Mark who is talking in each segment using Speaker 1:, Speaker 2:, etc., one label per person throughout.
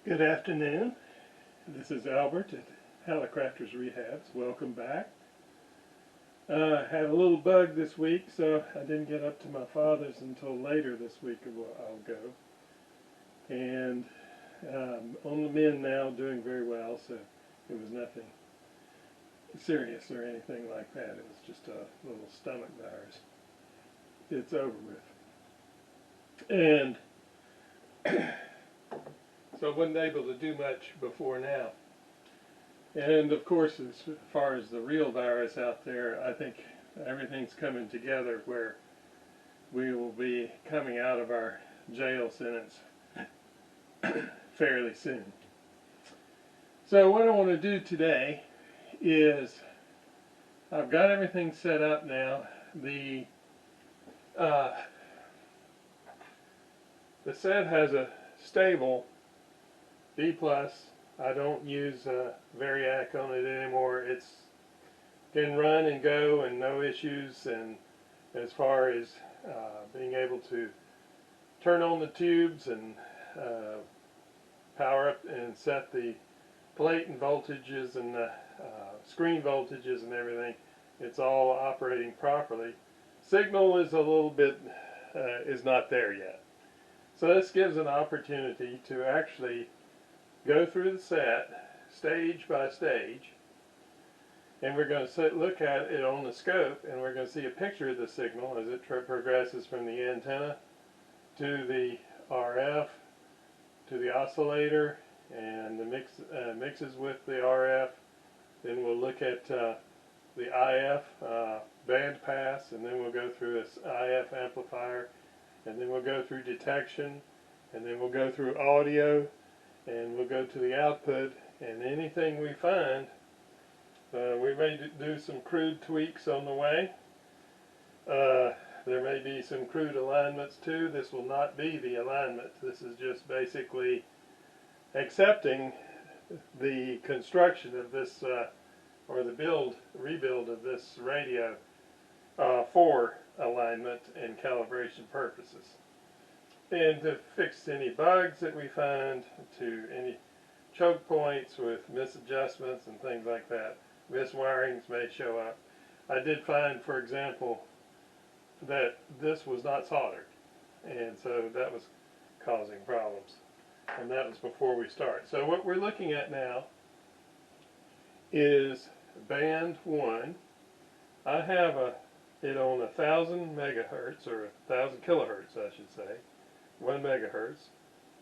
Speaker 1: Good afternoon. This is Albert at Hallicrafters Rehabs. Welcome back. Had a little bug this week, so I didn't get up to my father's until later this week. I'll go. And on the mend now, doing very well, so it was nothing serious or anything like that. It was just a little stomach virus. It's over with. And so I wasn't able to do much before now. And of course, as far as the real virus out there, I think everything's coming together where we will be coming out of our jail sentence fairly soon. So what I want to do today is, I've got everything set up now. The set has a stable B+. I don't use Variac on it anymore. It's can run and go and no issues, and as far as being able to turn on the tubes and power up and set the plate and voltages and the screen voltages and everything, it's all operating properly. Signal is a little bit is not there yet. So this gives an opportunity to actually go through the set stage by stage, and we're going to look at it on the scope, and we're going to see a picture of the signal as it progresses from the antenna to the RF to the oscillator, and the mixes with the RF. Then we'll look at the IF bandpass, and then we'll go through this IF amplifier, and then we'll go through detection, and then we'll go through audio, and we'll go to the output, and anything we find, we may do some crude tweaks on the way. There may be some crude alignments too. This will not be the alignment. This is just basically accepting the construction of this, or the rebuild of this radio for alignment and calibration purposes, and to fix any bugs that we find, to any choke points with misadjustments and things like that. Miswirings may show up. I did find, for example, that this was not soldered, and so that was causing problems, and that was before we start. So what we're looking at now is band 1. I have it on 1,000 megahertz, or 1,000 kilohertz I should say, 1 megahertz.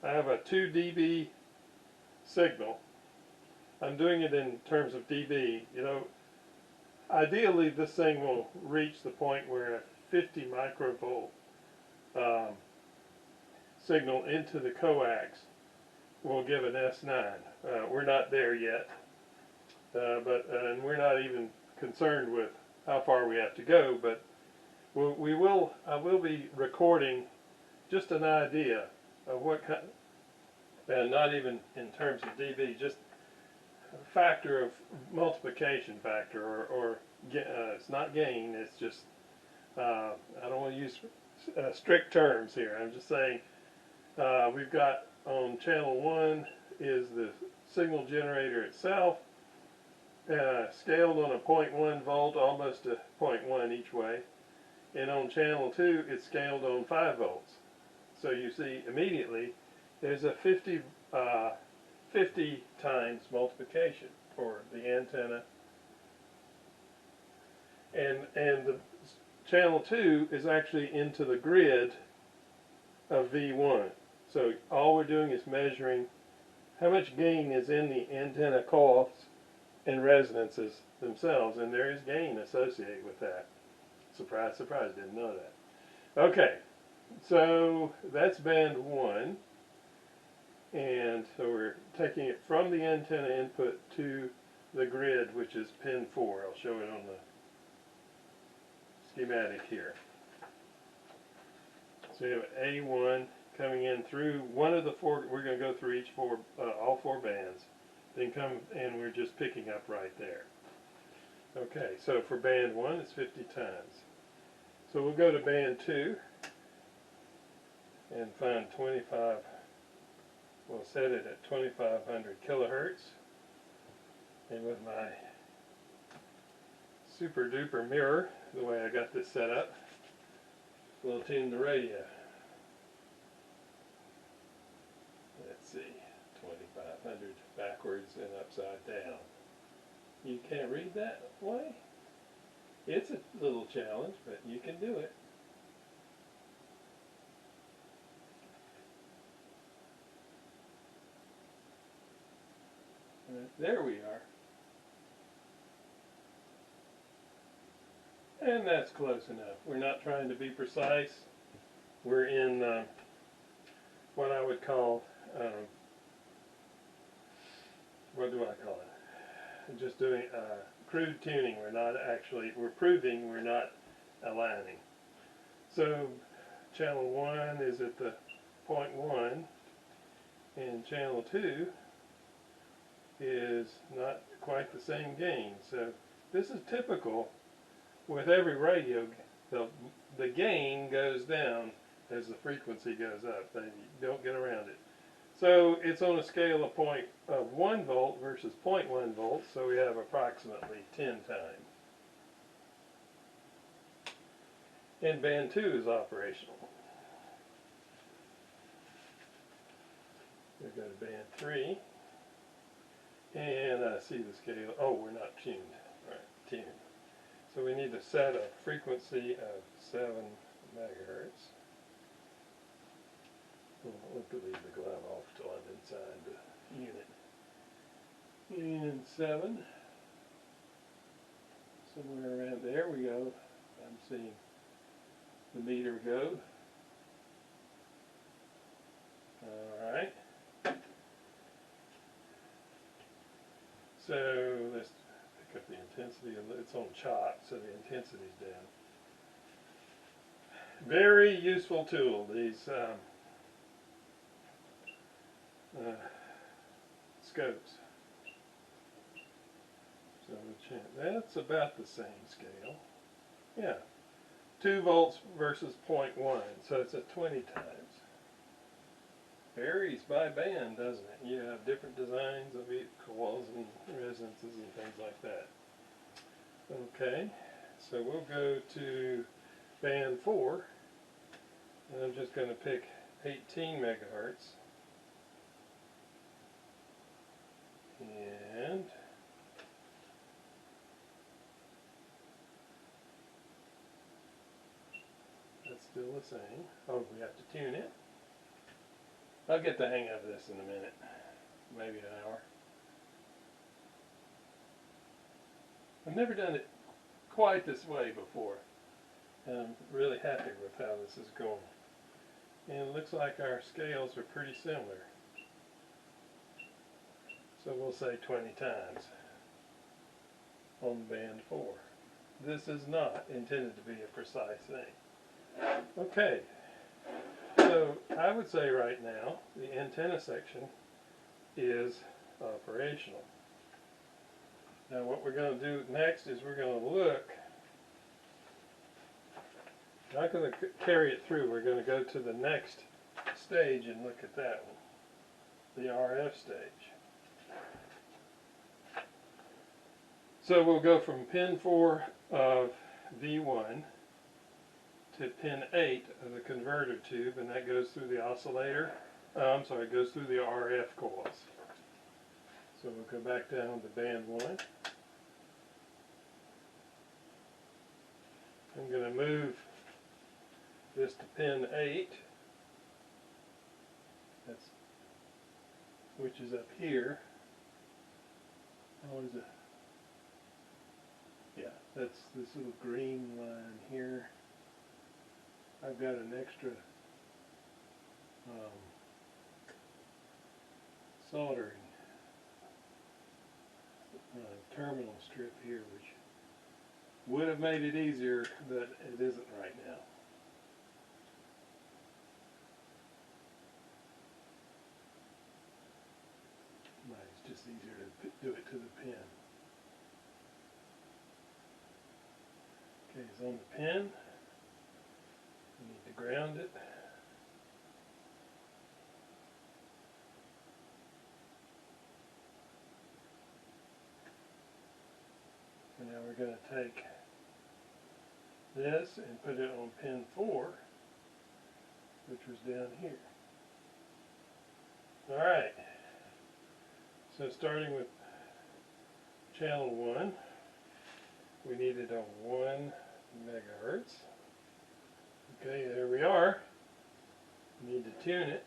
Speaker 1: I have a 2 dB signal. I'm doing it in terms of dB. You know, ideally this thing will reach the point where a 50 microvolt signal into the coax will give an S9. We're not there yet, and we're not even concerned with how far we have to go, but I will be recording just an idea of what kind, and not even in terms of dB, just a factor of multiplication factor, or it's not gain, it's just, I don't want to use strict terms here. I'm just saying we've got on channel 1 is the signal generator itself, scaled on a 0.1 volt, almost a 0.1 each way, and on channel 2 it's scaled on 5 volts. So you see immediately there's a 50 times multiplication for the antenna, and the channel 2 is actually into the grid of V1. So all we're doing is measuring how much gain is in the antenna coils and resonances themselves, and there is gain associated with that. Surprise, surprise, didn't know that. Okay, so that's band 1, and so we're taking it from the antenna input to the grid, which is pin 4. I'll show it on the schematic here. So we have A1 coming in through one of the 4. We're going to go through each all 4 bands, then come, and we're just picking up right there. Okay, so for band 1 it's 50 times. So we'll go to band 2 and find 25, well, set it at 2500 kilohertz, and with my super duper mirror, the way I got this set up, we'll tune the radio. Let's see, 2500 backwards and upside down. You can't read that way? It's a little challenge, but you can do it. There we are. And that's close enough. We're not trying to be precise. We're in what I would call, what do I call it? Just doing crude tuning. We're not actually, we're proving we're not aligning. So channel 1 is at the 0.1, and channel 2 is not quite the same gain. So this is typical with every radio. The gain goes down as the frequency goes up. They don't get around it. So it's on a scale of 1 volt versus 0.1 volts, so we have approximately 10 times. And band 2 is operational. We go to band 3, and I see the scale. Oh, we're not tuned. All right, tuned. So we need to set a frequency of 7 megahertz. We'll have to leave the glove off till I'm inside the unit. And 7. Somewhere around there we go. I'm seeing the meter go. Alright. So let's pick up the intensity. It's on chop, so the intensity's down. Very useful tool, these scopes. So that's about the same scale. Yeah. 2 volts versus 0.1, so it's at 20 times. Varies by band, doesn't it? You have different designs of coils and resonances and things like that. Okay, so we'll go to band 4, and I'm just going to pick 18 megahertz. And that's still the same. Oh, we have to tune it. I'll get the hang of this in a minute, maybe an hour. I've never done it quite this way before. I'm really happy with how this is going. And it looks like our scales are pretty similar. So we'll say 20 times on band 4. This is not intended to be a precise thing. Okay, so I would say right now the antenna section is operational. Now what we're going to do next is we're going to look, not going to carry it through, we're going to go to the next stage and look at that one, the RF stage. So we'll go from pin 4 of V1 to pin 8 of the converter tube, and that goes through the oscillator. It goes through the RF coils. So we'll go back down to band 1. I'm going to move this to pin 8, which is up here. How is it? Yeah, that's this little green line here. I've got an extra soldering terminal strip here, which would have made it easier, but it isn't right now. It's just easier to do it to the pin. Okay, it's on the pin. We need to ground it. going to take this and put it on pin 4, which was down here. Alright, so starting with channel 1, we need it on 1 megahertz. Okay, there we are. We need to tune it.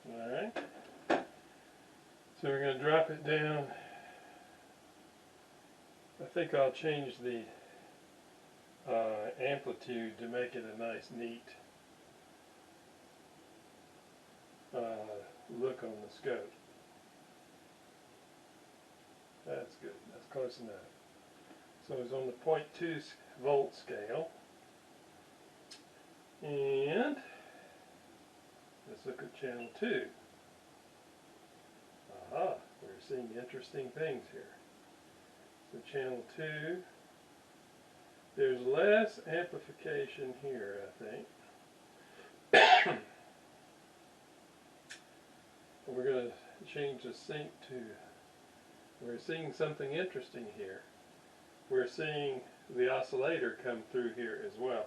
Speaker 1: Alright, so we're going to drop it down. I think I'll change the amplitude to make it a nice, neat look on the scope. That's good. That's close enough. So it's on the 0.2 volt scale. And let's look at channel 2. Aha, we're seeing interesting things here. So channel 2, there's less amplification here, I think. We're going to change the sync to, we're seeing something interesting here. We're seeing the oscillator come through here as well.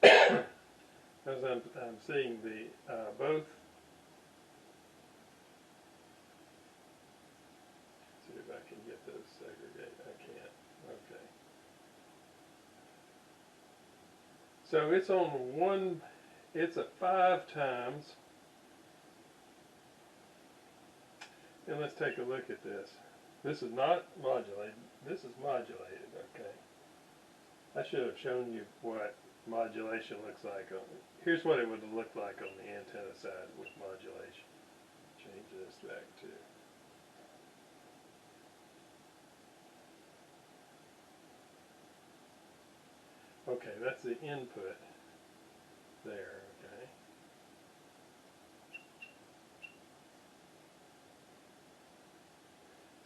Speaker 1: As I'm seeing the both. See if I can get those segregate. I can't. Okay. So it's on one. It's a 5 times. And let's take a look at this. This is not modulated. This is modulated. Okay. I should have shown you what modulation looks like on it. Here's what it would have looked like on the antenna side with modulation. Change this back to. Okay, that's the input there, okay.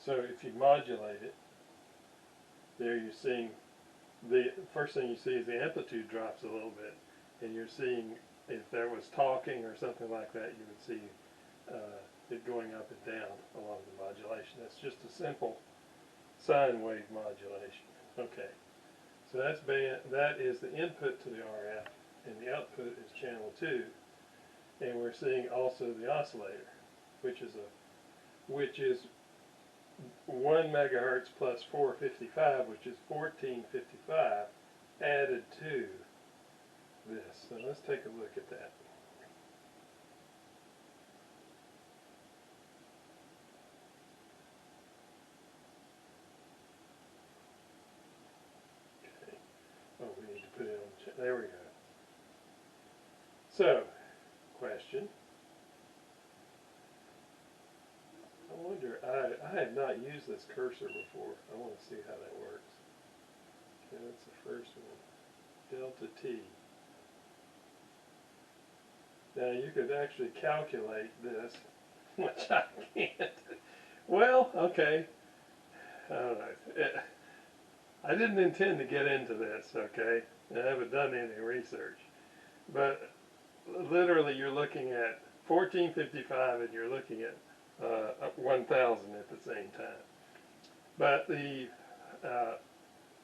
Speaker 1: So if you modulate it, there you're seeing the first thing you see is the amplitude drops a little bit, and you're seeing if there was talking or something like that, you would see it going up and down along the modulation. That's just a simple sine wave modulation. Okay, so that is the input to the RF, and the output is channel 2, and we're seeing also the oscillator, which is 1 megahertz plus 455, which is 1455, added to this. So let's take a look at that. Okay. Oh, we need to put it on. There we go. So, question. I wonder, I have not used this cursor before. I want to see how that works. Okay, that's the first one. Delta T. Now you could actually calculate this, which I can't. Well, okay. I don't know. I didn't intend to get into this, okay? I haven't done any research. But literally you're looking at 1455 and you're looking at 1000 at the same time. But the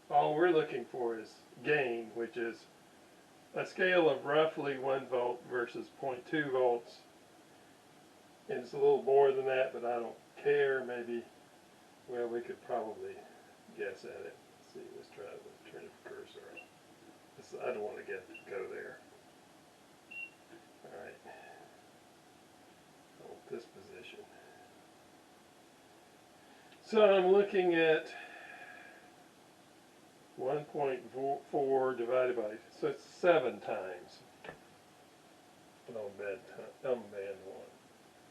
Speaker 1: all we're looking for is gain, which is a scale of roughly 1 volt versus 0.2 volts. And it's a little more than that, but I don't care. Maybe, well, we could probably guess at it. Let's see, let's try to turn the cursor on. I don't want to go there. All right. I want this position. So I'm looking at 1.4 divided by, so it's 7 times on band 1.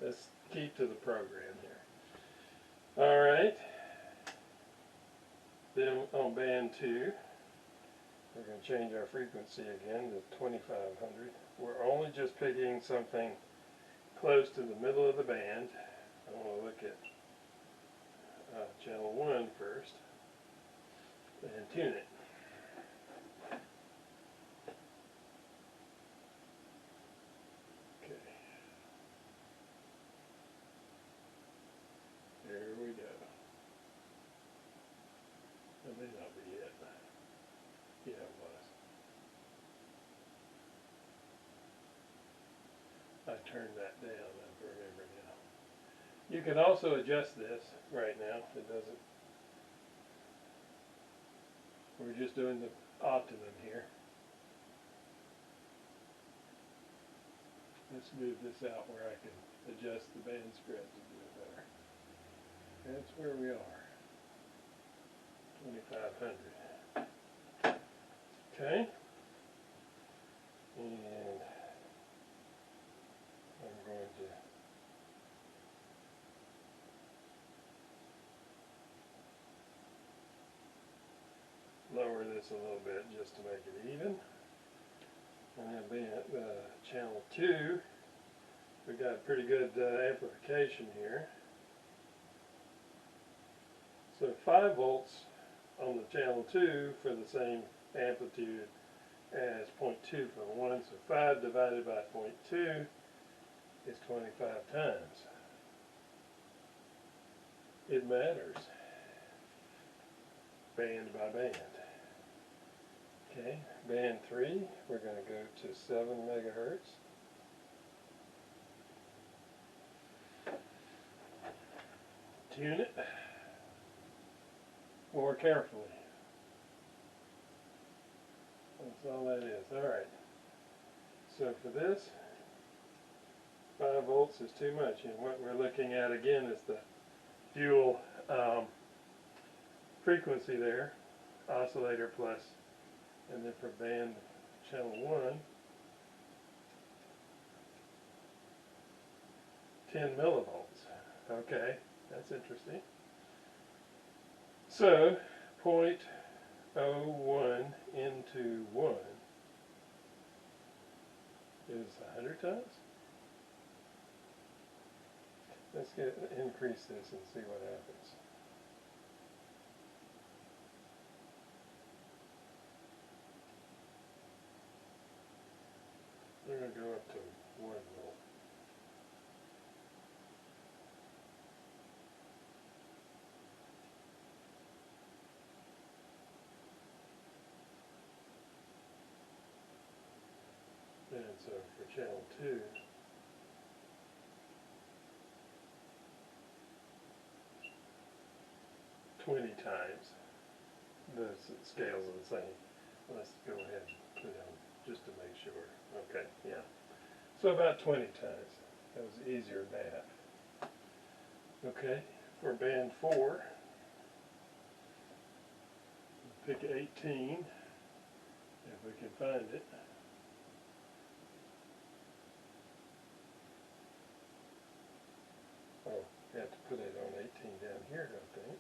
Speaker 1: Let's keep to the program here. All right. Then on band 2, we're going to change our frequency again to 2500. We're only just picking something close to the middle of the band. I want to look at channel 1 first and tune it. turn that down, I remember now. You can also adjust this right now. It doesn't. We're just doing the optimum here. Let's move this out where I can adjust the band spread to do it better. That's where we are. 2500. Okay. And I'm going to lower this a little bit just to make it even. And then being channel 2, we got pretty good amplification here. So 5 volts on the channel 2 for the same amplitude as 0.2 for the 1. So 5 divided by 0.2 is 25 times. It matters. Band by band. Okay, band 3, we're going to go to 7 megahertz. Tune it more carefully. That's all that is. Alright. So for this, 5 volts is too much. And what we're looking at again is the dual frequency there, oscillator plus, and then for band channel 1, 10 millivolts. Okay, that's interesting. So 0.01 into 1 is 100 times. Let's increase this and see what happens. We're going to go up to 1 volt. And so for channel 2, times. The scales are the same. Let's go ahead and put them just to make sure. Okay, yeah. So about 20 times. That was easier math. Okay, for band 4, pick 18, if we can find it. Oh, you have to put it on 18 down here, I think.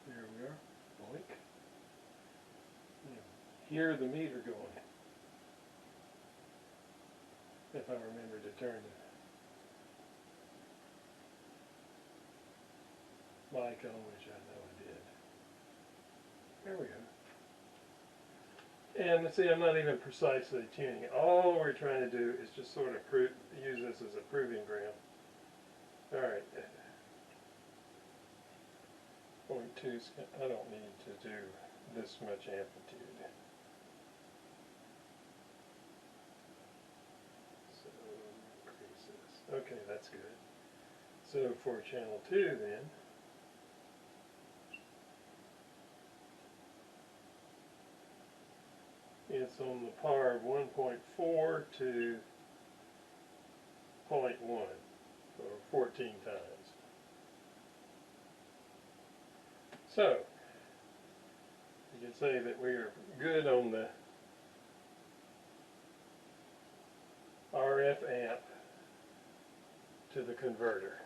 Speaker 1: There we are. Boink. Hear the meter going. If I remember to turn the mic on, which I know I did. There we go. And see, I'm not even precisely tuning it. All we're trying to do is just sort of use this as a proving ground. Alright. 0.2, I don't need to do this much amplitude. So, increase this. Okay, that's good. So for channel 2 then, it's on the power of 1.4 to 0.1, so 14 times. So, you can say that we are good on the RF amp to the converter.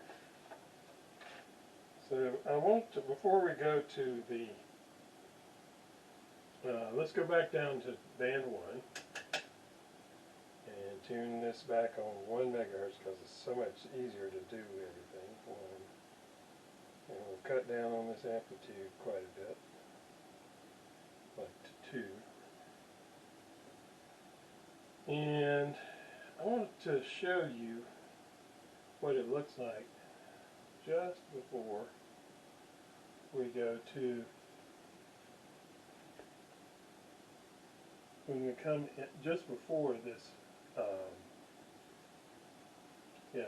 Speaker 1: So I want to, before we go to the let's go back down to band 1 and tune this back on 1 megahertz because it's so much easier to do everything. 1. And we'll cut down on this amplitude quite a bit, like to 2. And I want to show you what it looks like just before we go to, when we come in, just before this, yeah,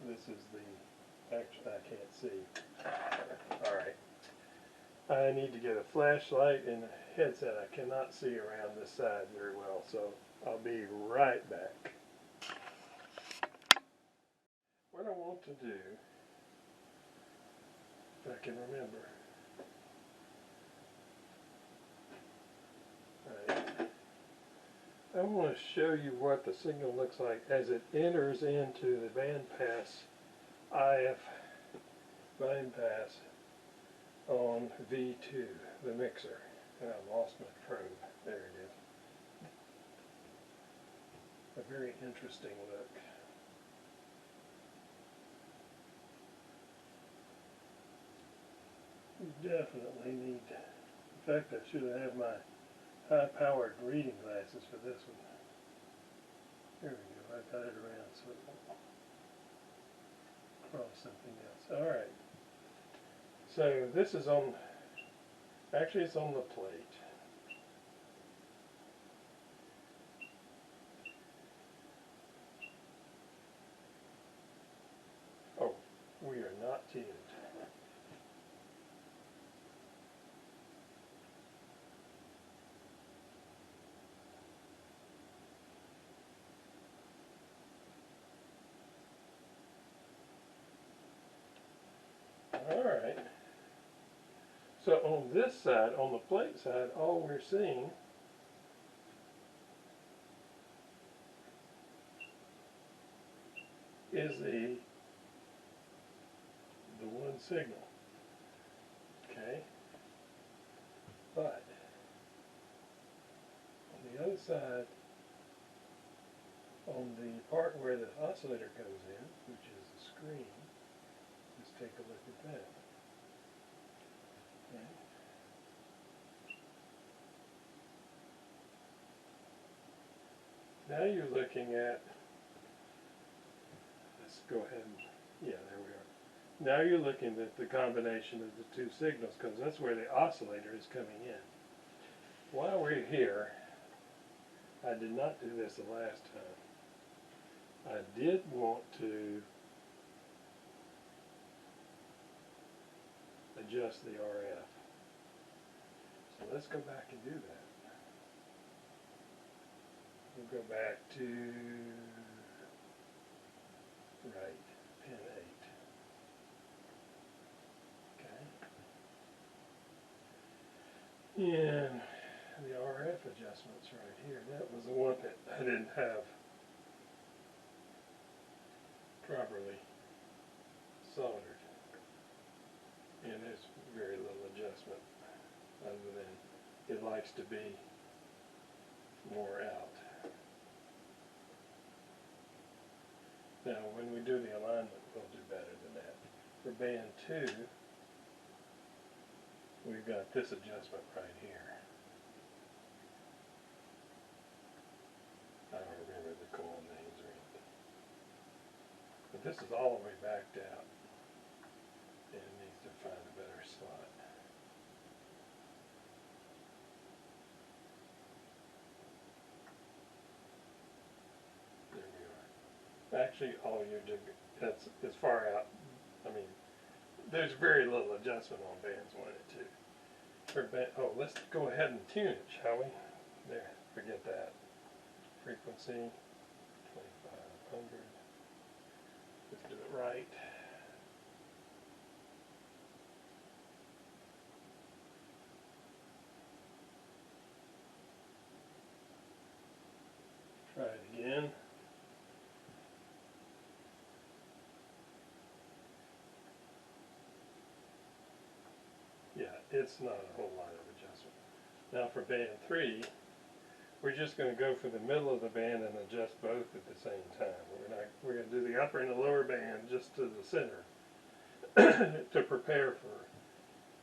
Speaker 1: this is the, actually I can't see. Alright. I need to get a flashlight and a headset. I cannot see around this side very well, so I'll be right back. What I want to do, if I can remember. Right. I want to show you what the signal looks like as it enters into the Bandpass IF Bandpass on V2, the mixer. And I lost my probe. There it is. A very interesting look. You definitely need, in fact I should have my high-powered reading glasses for this one. There we go, I got it around so it won't cross something else. Alright, so this is on, actually it's on the plate. Oh, we are not tuned. Alright, so on this side, on the plate side, all we're seeing is the one signal, okay, but on the other side, on the part where the oscillator goes in, which is the screen, let's take a look at that. Okay. Now you're looking at, let's go ahead and, yeah, there we are. Now you're looking at the combination of the two signals, because that's where the oscillator is coming in. While we're here, I did not do this the last time. I did want to adjust the RF. So let's go back and do that. We'll go back to, right, pin 8. Okay. And the RF adjustments right here. That was the one that I didn't have properly soldered. And there's very little adjustment other than it likes to be more out. Now when we do the alignment we'll do better than that. For band 2 we've got this adjustment right here. I don't remember the coil names or anything. But this is all the way backed out. And it needs to find a better slot. There we are. Actually, all you're doing, that's as far out. I mean, there's very little adjustment on bands 1 and 2. For band, oh, let's go ahead and tune it, shall we? There, forget that. Frequency, 2500. Let's do it right. Try it again. Yeah, it's not a whole lot of adjustment. Now for band 3, we're just going to go for the middle of the band and adjust both at the same time. We're going to do the upper and the lower band just to the center to prepare for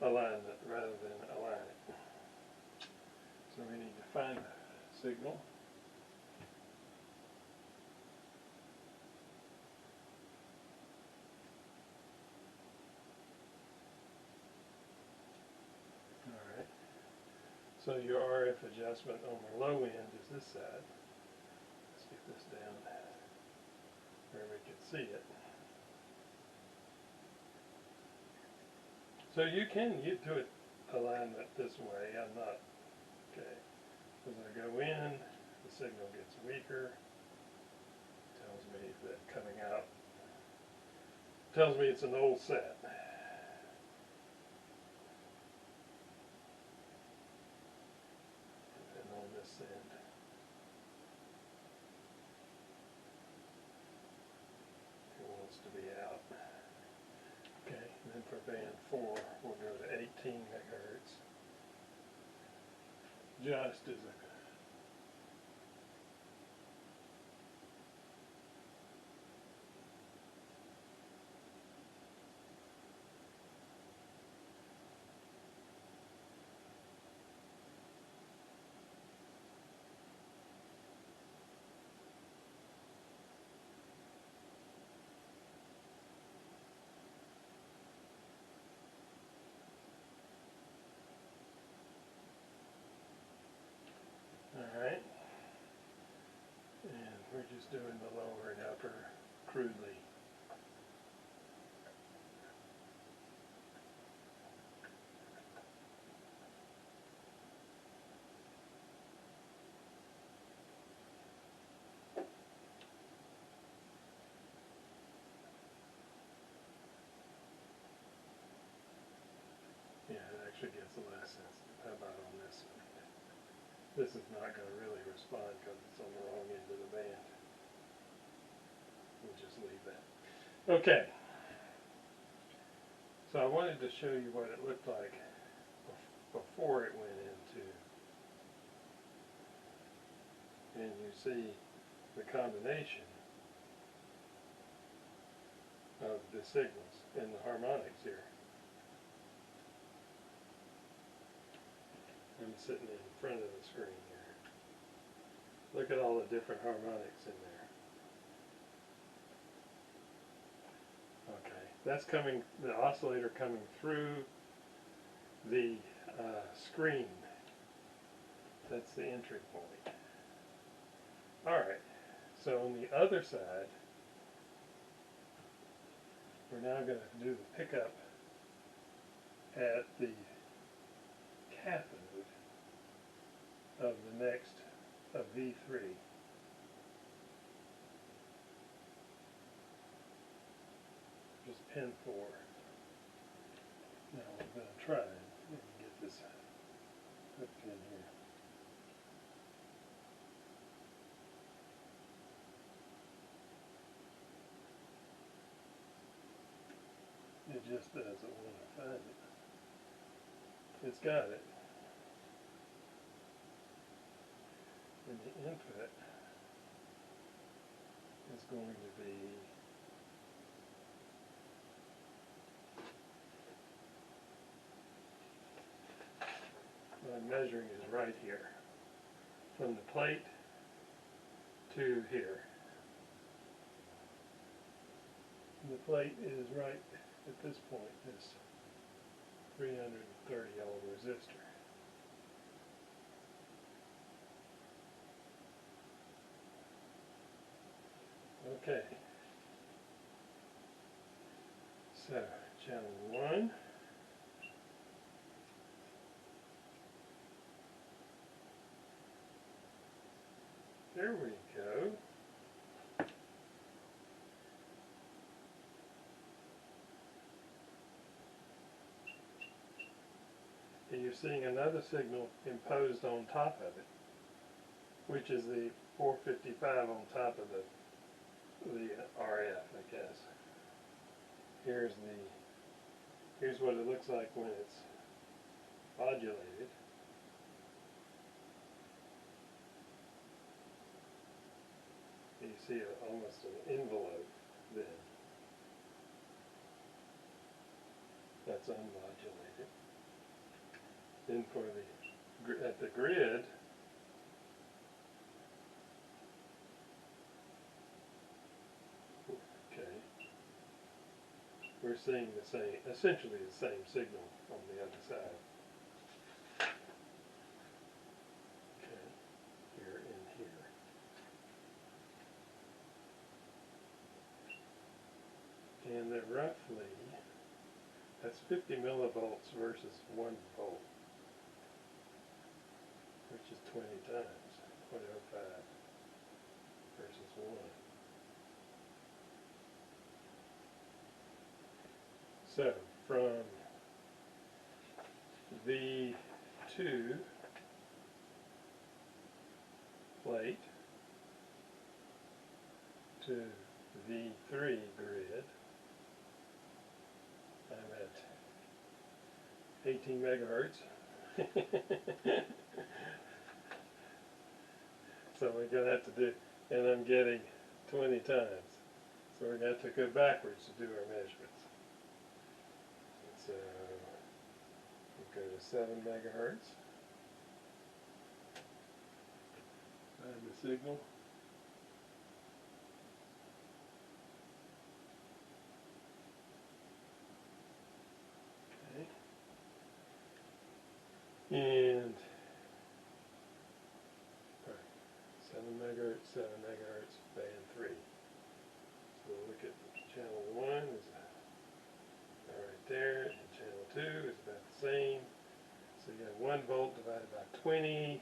Speaker 1: alignment rather than align it. So we need to find the signal. So your RF adjustment on the low end is this side. Let's get this down where we can see it. So you can get to it alignment this way. I'm not. Okay. As I go in, the signal gets weaker. Tells me that coming out. Tells me it's an old set. And on this end. It wants to be out. Okay, and then for band 4, we'll go to 18 megahertz. Just as a Alright, and we're just doing the lower and upper crudely. Yeah, it actually gets less sensitive. How about on this one? This is not going to really respond because it's on the wrong end of the band. We'll just leave that. Okay. So I wanted to show you what it looked like before it went into. And you see the combination of the signals and the harmonics here. I'm sitting in front of the screen here. Look at all the different harmonics in there. Okay, that's coming, the oscillator coming through the screen. That's the entry point. Alright, so on the other side, we're now going to do the pickup at the cathode of the next, of V3. Just pin 4. Now I'm going to try and get this hooked in here. It just doesn't want to find it. It's got it. And the input is going to be what I'm measuring is right here. From the plate to here. And the plate is right at this point, this 330 ohm resistor. Okay, so channel 1, there we go. And you're seeing another signal imposed on top of it, which is the 455 on top of the RF, I guess. Here's what it looks like when it's modulated. You see almost an envelope then. That's unmodulated. Then for the at the grid, we're seeing the same, essentially the same signal on the other side. that roughly, that's 50 millivolts versus 1 volt, which is 20 times 0.05 versus 1. So from V2 plate to V3 grid, I'm at 18 megahertz. So we're going to have to do, and I'm getting 20 times. So we're going to have to go backwards to do our measurements. So we'll go to 7 megahertz. Find the signal. Okay. And 7 megahertz, band 3. So we'll look at channel 1 is right there, and channel 2 is about the same. So you have 1 volt divided by 20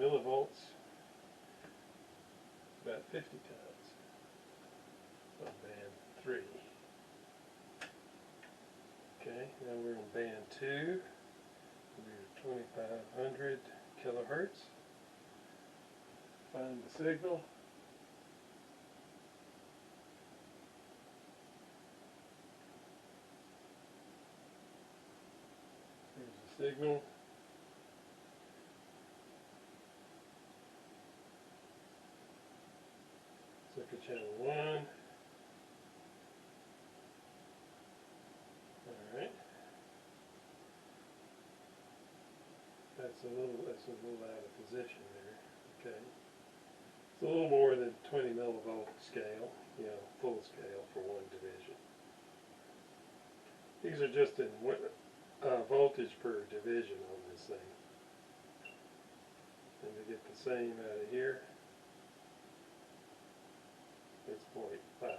Speaker 1: millivolts, about 50 times on band 3. Okay, now we're on band 2. We're 2500 kilohertz. Find the signal. Here's the signal. Let's look at channel 1. Alright. That's a little out of position there. Okay. It's a little more than 20 millivolt scale, you know, full scale for one division. These are just in voltage per division on this thing. And to get the same out of here, it's 0.5.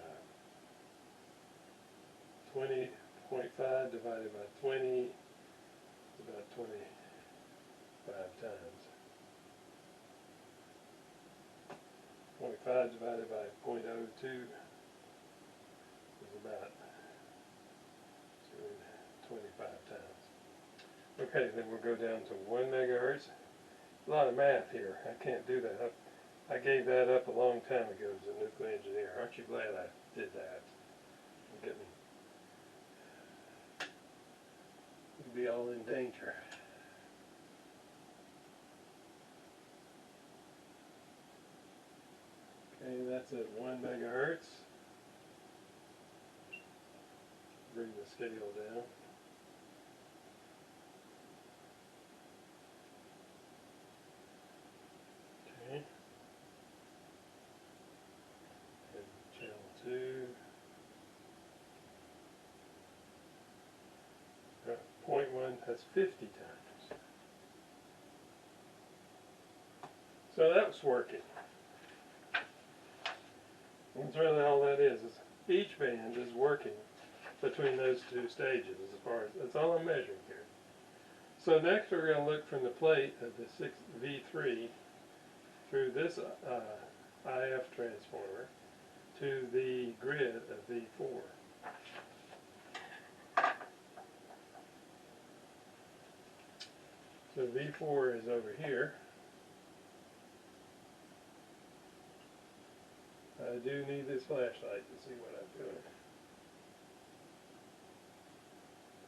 Speaker 1: 20.5 divided by 20 is about 25 times. 0.5 divided by 0.02 is about 25 times. Okay, then we'll go down to 1 megahertz. A lot of math here. I can't do that. I gave that up a long time ago as a nuclear engineer. Aren't you glad I did that? Get me. You'd be all in danger. Okay, that's at 1 megahertz. Bring the scale down. Okay. And channel 2. 0.1, that's 50 times. So that was working. That's really all that is each band is working between those two stages as far as, that's all I'm measuring here. So next we're going to look from the plate of the V3 through this IF transformer to the grid of V4. So V4 is over here. I do need this flashlight to see what I'm doing.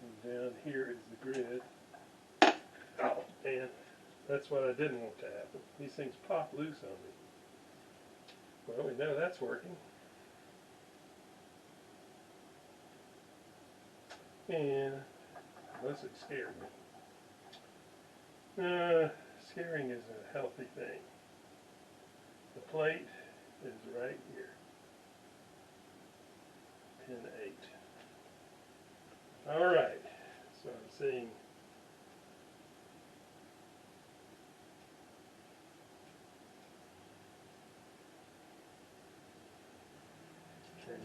Speaker 1: And down here is the grid. Oh, man, that's what I didn't want to happen. These things pop loose on me. Well, we know that's working. And unless it scared me. Scaring is a healthy thing. The plate is right here. Pin 8. Alright, so I'm seeing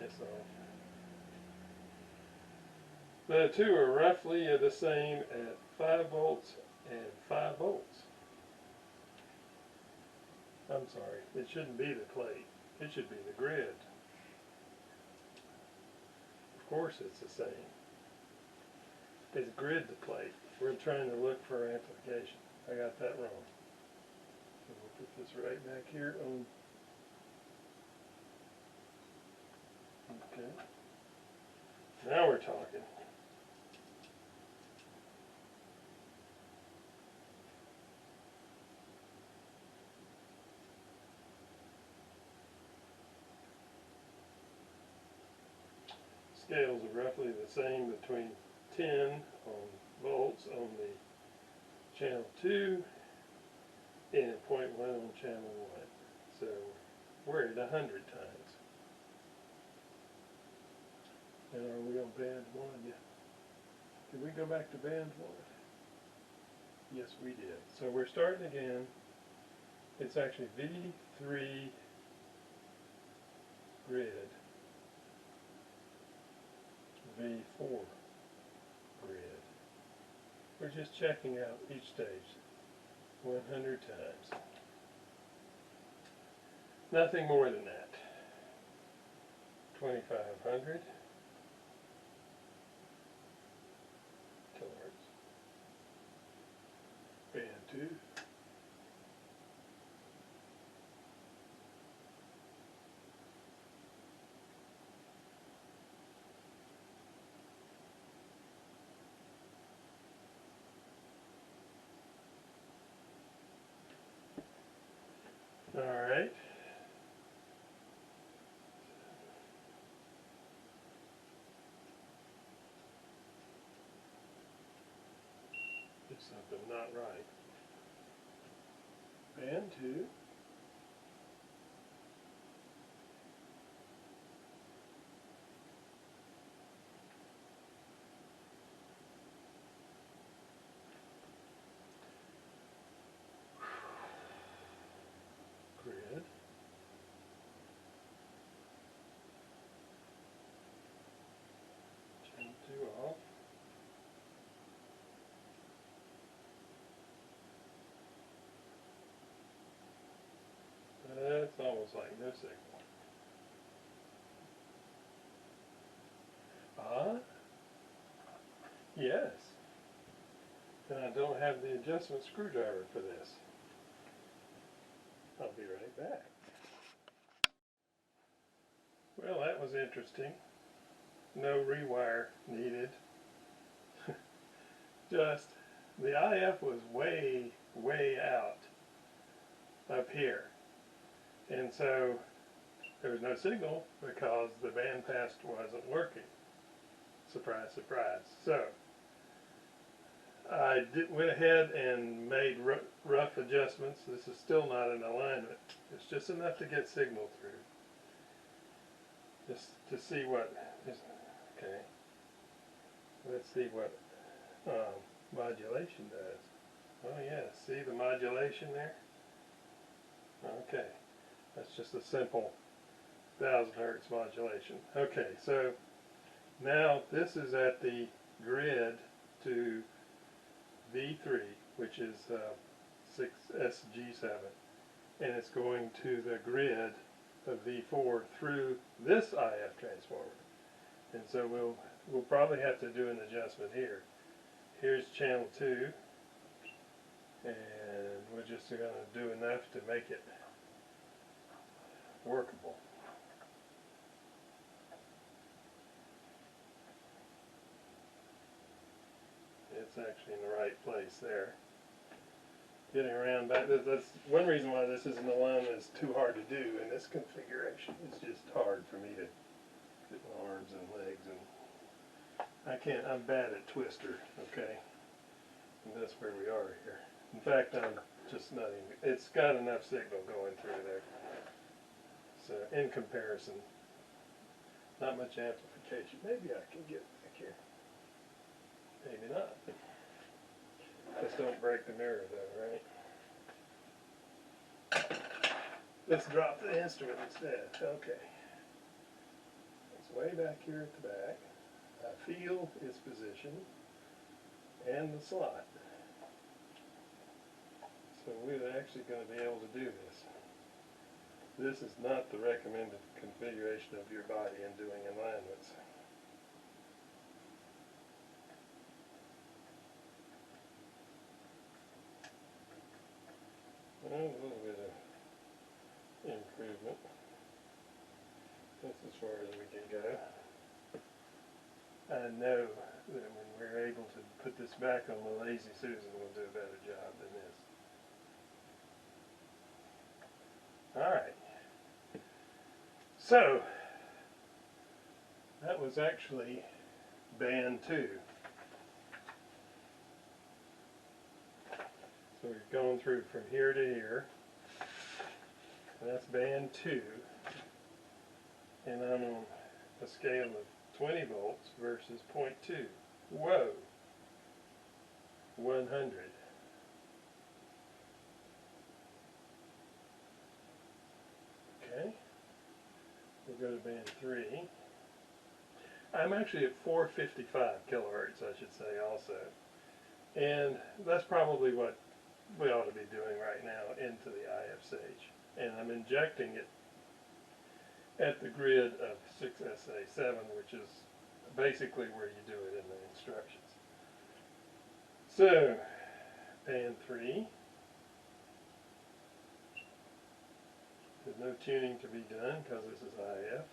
Speaker 1: this off. The two are roughly the same at 5 volts and 5 volts. I'm sorry, it shouldn't be the plate. It should be the grid. Of course it's the same. It's grid to plate. We're trying to look for amplification. I got that wrong. So we'll put this right back here on. Okay. Now we're talking. Scales are roughly the same between 10 on volts on the channel 2 and 0.1 on channel 1. So we're at 100 times. And are we on band 1? Yeah. Did we go back to band 1? Yes, we did. So we're starting again. It's actually V3 grid. V4 grid. We're just checking out each stage 100 times. Nothing more than that. 2500 kilohertz. Band 2. All right. There's something not right. Band 2. Grid. Channel 2 off. That's almost like no signal. Ah, yes. And I don't have the adjustment screwdriver for this. I'll be right back. Well, that was interesting. No rewire needed. Just the IF was way, way out up here. And so there was no signal because the bandpass wasn't working. Surprise, surprise. So I went ahead and made rough adjustments. This is still not in alignment. It's just enough to get signal through. Just to see what is, okay. Let's see what modulation does. Oh yeah, see the modulation there? Okay, that's just a simple 1000 hertz modulation. Okay, so now this is at the grid to V3, which is 6SG7, and it's going to the grid of V4 through this IF transformer. And so we'll probably have to do an adjustment here. Here's channel 2, and we're just going to do enough to make it workable. It's actually in the right place there. Getting around back, that's one reason why this isn't alignment is too hard to do in this configuration. It's just hard for me to get my arms and legs, and I'm bad at twister, okay? And that's where we are here. In fact, I'm just not even, it's got enough signal going through there. So in comparison, not much amplification. Maybe I can get back here. Maybe not. Just don't break the mirror though, right? Let's drop the instrument instead. Okay. Let's It's way back here at the back. I feel its position and the slot. So we're actually going to be able to do this. This is not the recommended configuration of your body in doing alignments. Well, a little bit of improvement. That's as far as we can go. I know that when we're able to put this back on the Lazy Susan, we'll do a better job than this. Alright. So, that was actually band 2. So we've gone through from here to here. And that's band 2. And I'm on a scale of 20 volts versus 0.2. Whoa! 100. Okay. We'll go to band 3. I'm actually at 455 kilohertz, I should say, also. And that's probably what we ought to be doing right now into the IF stage. And I'm injecting it at the grid of 6SA7, which is basically where you do it in the instructions. So, band 3. There's no tuning to be done because this is IF.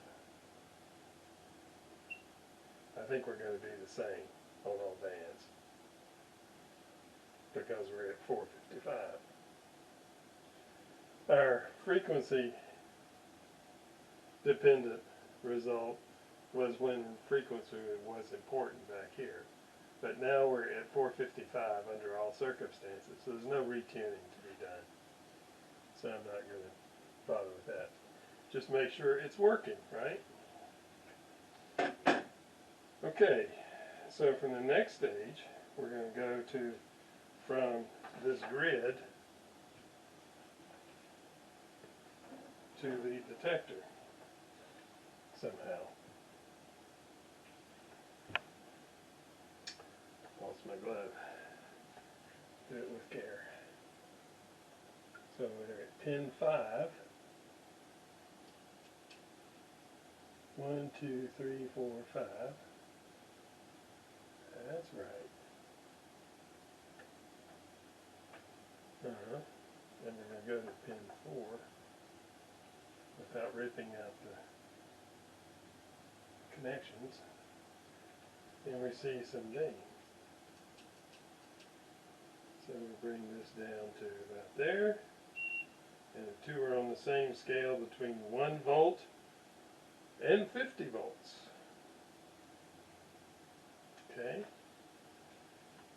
Speaker 1: I think we're going to be the same on all bands because we're at 455. Our frequency dependent result was when frequency was important back here. But now we're at 455 under all circumstances, so there's no retuning to be done. So I'm not going to bother with that. Just make sure it's working, right? Okay, so from the next stage, we're going to go to, from this grid to the detector somehow. Lost my glove. Do it with care. So we're at pin 5. 1, 2, 3, 4, 5. That's right. Then we're going to go to pin 4 without ripping out the connections. And we see some gain. So we bring this down to about there. And the two are on the same scale between 1 volt and 50 volts. Okay.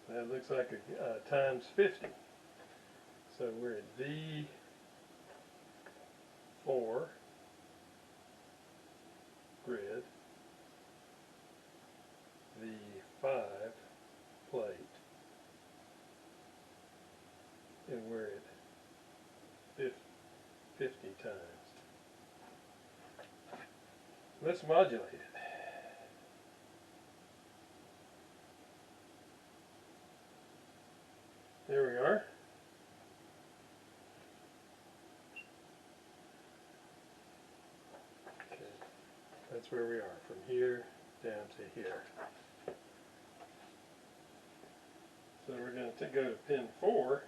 Speaker 1: That looks like a times 50. So we're at V4 grid, V5 plate, and we're at 50 times. Let's modulate it. There we are. Okay, that's where we are, from here down to here. So we're going to go to pin 4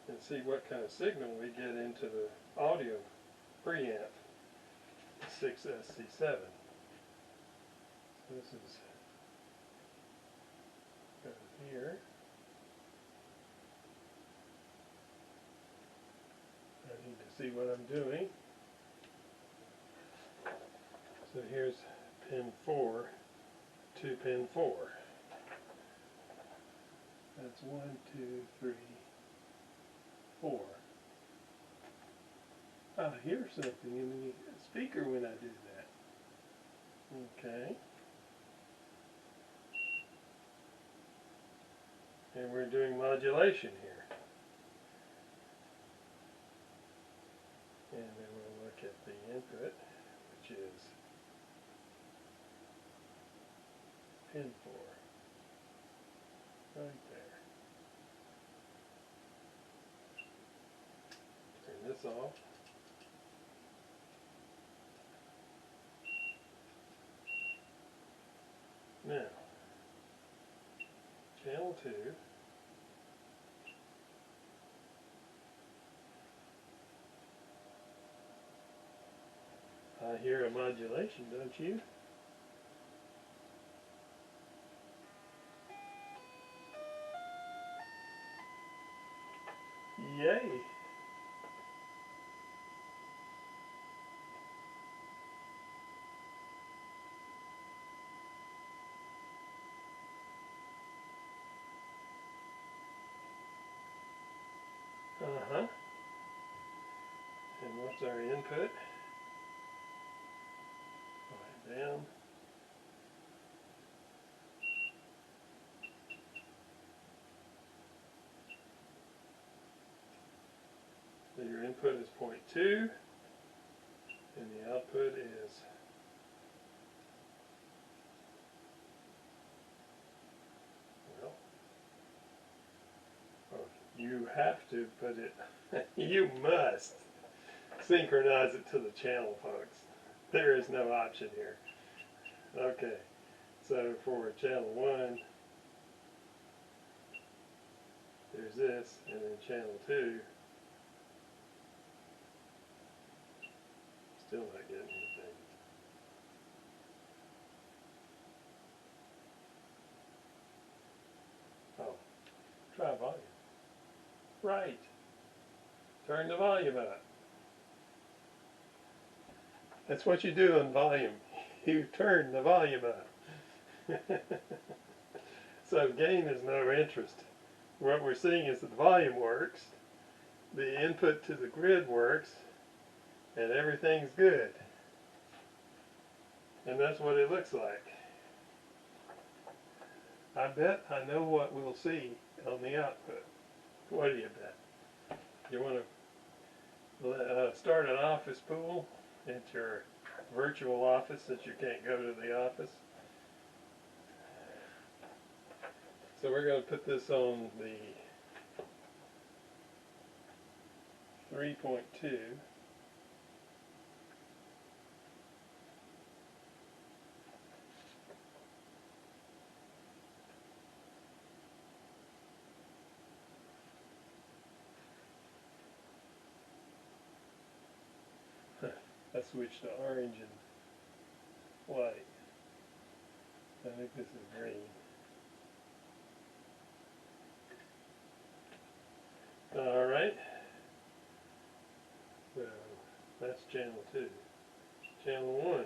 Speaker 1: and see what kind of signal we get into the audio preamp 6SC7. This is go here. I need to see what I'm doing. So here's pin 4 to pin 4. That's 1, 2, 3, 4. I hear something in the speaker when I do that. Okay. And we're doing modulation here. And then we'll look at the input, which is pin for? Right there. Turn this off. Now, channel 2. I hear a modulation, don't you? Yay! Uh-huh. And what's our input? Right down. So your input is 0.2, and the output is, well, you have to put it, you must synchronize it to the channel, folks. There is no option here. Okay, so for channel 1, there's this, and then channel 2, still not getting anything. Oh, try volume. Right. Turn the volume up. That's what you do on volume. You turn the volume up. So gain is no interest. What we're seeing is that the volume works, the input to the grid works, and everything's good. And that's what it looks like. I bet I know what we'll see on the output. What do you bet? You want to start an office pool at your virtual office since you can't go to the office? So we're going to put this on the 3.2. I switched to orange and white. I think this is green. Alright. So that's channel 2. Channel 1.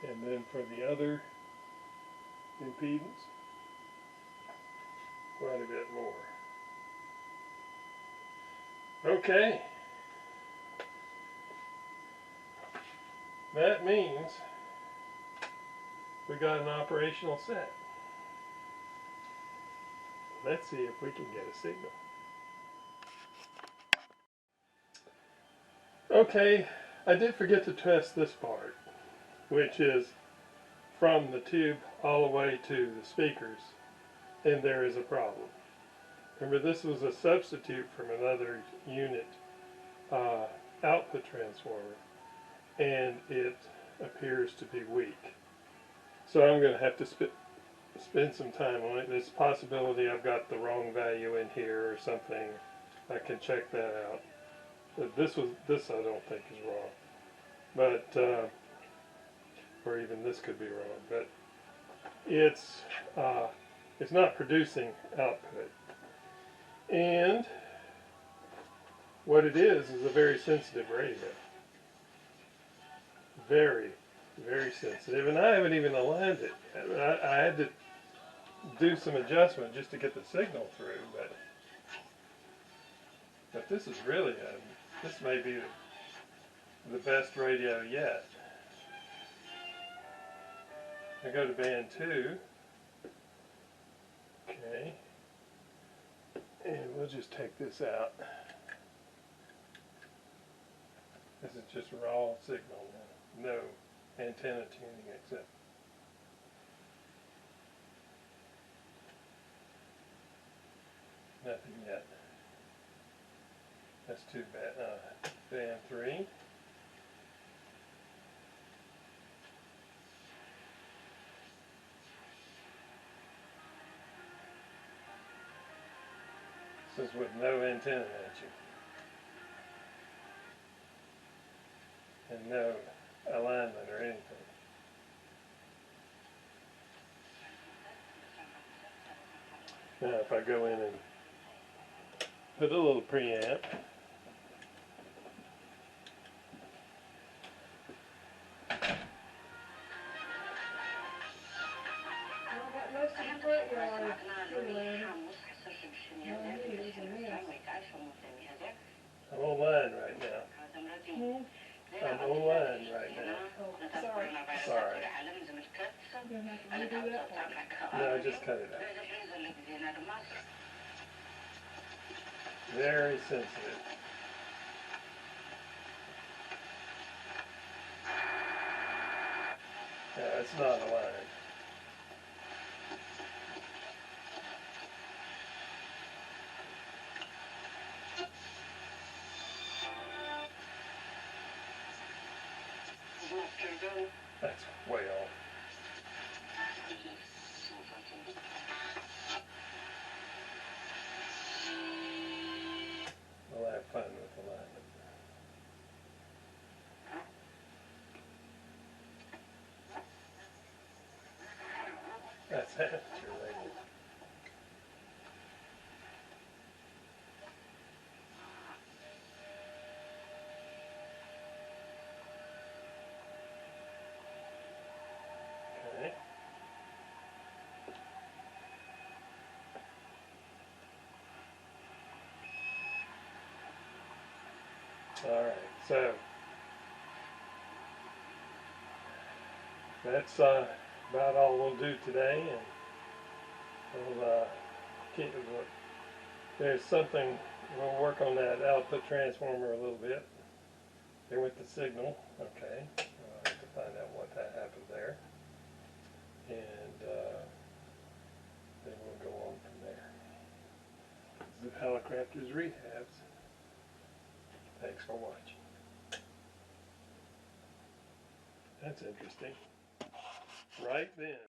Speaker 1: And then for the other impedance, quite a bit more. Okay. That means we got an operational set. Let's see if we can get a signal. Okay, I did forget to test this part, which is from the tube all the way to the speakers, and there is a problem. Remember, this was a substitute from another unit output transformer, and it appears to be weak. So I'm going to have to spend some time on it. There's a possibility I've got the wrong value in here or something. I can check that out. But this I don't think is wrong. But or even this could be wrong. But it's not producing output. And what it is a very sensitive radio. Very, very sensitive. And I haven't even aligned it yet. I had to do some adjustment just to get the signal through, but this is really this may be the best radio yet. I go to band 2. Okay. And we'll just take this out. This is just raw signal now. No antenna tuning except. Nothing yet. That's too bad. Band 3. This is with no antenna matching. And no alignment or anything. Now if I go in and put a little preamp, I'm online right now. I'm online right now.
Speaker 2: Oh, sorry.
Speaker 1: Sorry.
Speaker 2: You don't have to redo that part.
Speaker 1: No, I just cut it out. Very sensitive. Yeah, it's not aligned. That's way off. We'll have fun with alignment. That's it. Okay. All right, so that's about all we'll do today, and we'll keep it. There's something we'll work on that output transformer a little bit. Here with the signal, okay. I'll have to find out what that happened there, and then we'll go on from there. This is Hallicrafters Rehabs. Thanks for watching. That's interesting. Right then.